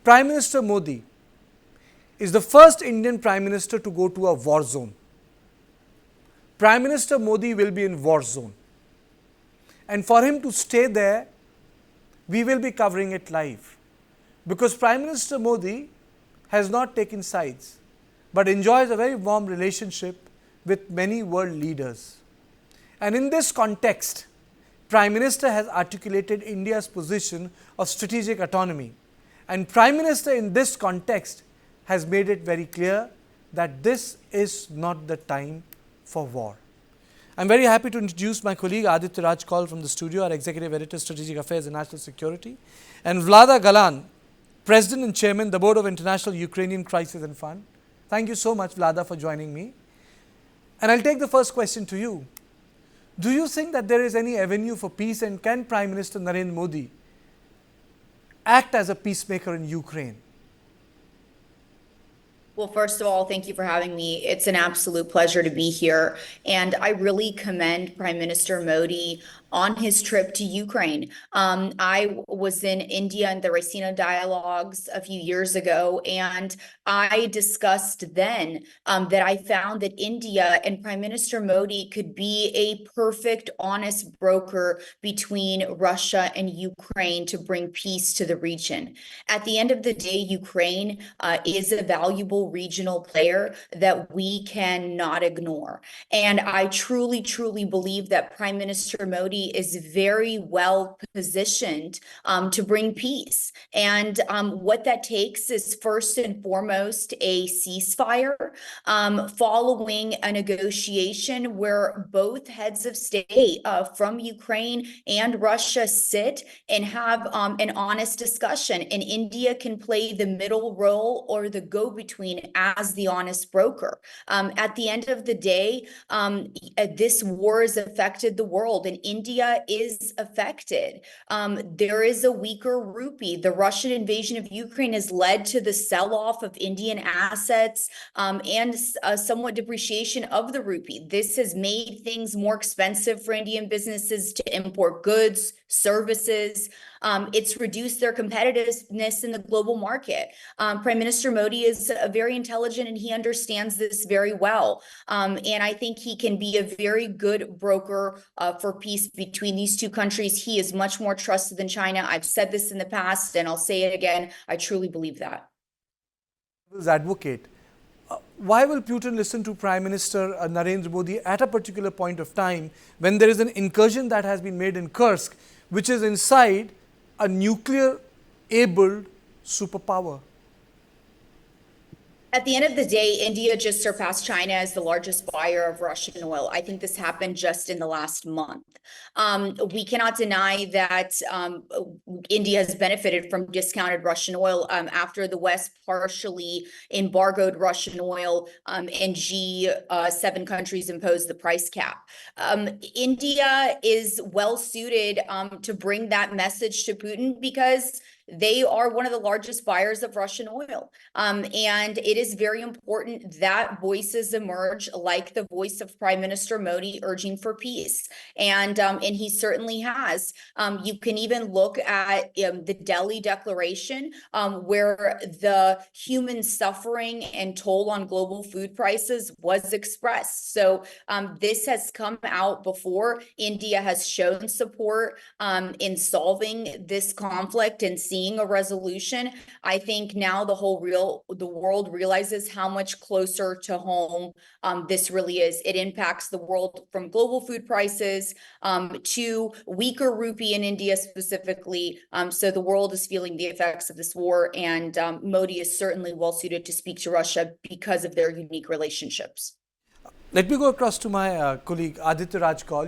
Prime Minister Modi is the first Indian Prime Minister to go to a war zone. Prime Minister Modi will be in war zone. And for him to stay there, we will be covering it live. Because Prime Minister Modi has not taken sides, but enjoys a very warm relationship with many world leaders. And in this context, Prime Minister has articulated India's position of strategic autonomy. And Prime Minister in this context has made it very clear that this is not the time for war. I am very happy to introduce my colleague Aditya Raj Kaul from the studio, our Executive Editor, Strategic Affairs and National Security, and Vlada Galan, President and Chairman, the Board of International Ukrainian Crisis and Fund. Thank you so much, Vlada, for joining me. And I'll take the first question to you. Do you think that there is any avenue for peace, and can Prime Minister Narendra Modi act as a peacemaker in Ukraine? Well, first of all, thank you for having me. It's an absolute pleasure to be here. And I really commend Prime Minister Modi on his trip to Ukraine. I was in India in the Raisina dialogues a few years ago, and I discussed then that I found that India and Prime Minister Modi could be a perfect, honest broker between Russia and Ukraine to bring peace to the region. At the end of the day, Ukraine is a valuable regional player that we cannot ignore. And I truly, truly believe that Prime Minister Modi is very well positioned to bring peace. And what that takes is first and foremost a ceasefire following a negotiation where both heads of state from Ukraine and Russia sit and have an honest discussion. And India can play the middle role or the go-between as the honest broker. At the end of the day, this war has affected the world, and India is affected. There is a weaker rupee. The Russian invasion of Ukraine has led to the sell-off of Indian assets and somewhat depreciation of the rupee. This has made things more expensive for Indian businesses to import goods, services. It's reduced their competitiveness in the global market. Prime Minister Modi is very intelligent and he understands this very well. And I think he can be a very good broker for peace between these two countries. He is much more trusted than China. I've said this in the past and I'll say it again. I truly believe that. Advocate. Why will Putin listen to Prime Minister Narendra Modi at a particular point of time when there is an incursion that has been made in Kursk, which is inside a nuclear-abled superpower? At the end of the day, India just surpassed China as the largest buyer of Russian oil. I think this happened just in the last month. We cannot deny that India has benefited from discounted Russian oil after the West partially embargoed Russian oil and G7 countries imposed the price cap. India is well suited to bring that message to Putin because they are one of the largest buyers of Russian oil. And it is very important that voices emerge, like the voice of Prime Minister Modi urging for peace. And he certainly has. You can even look at the Delhi Declaration, where the human suffering and toll on global food prices was expressed. So this has come out before. India has shown support in solving this conflict and seeing a resolution. I think now the world realizes how much closer to home this really is. It impacts the world from global food prices to weaker rupee in India specifically. So the world is feeling the effects of this war, and Modi is certainly well suited to speak to Russia because of their unique relationships. Let me go across to my colleague Aditya Raj Kaul.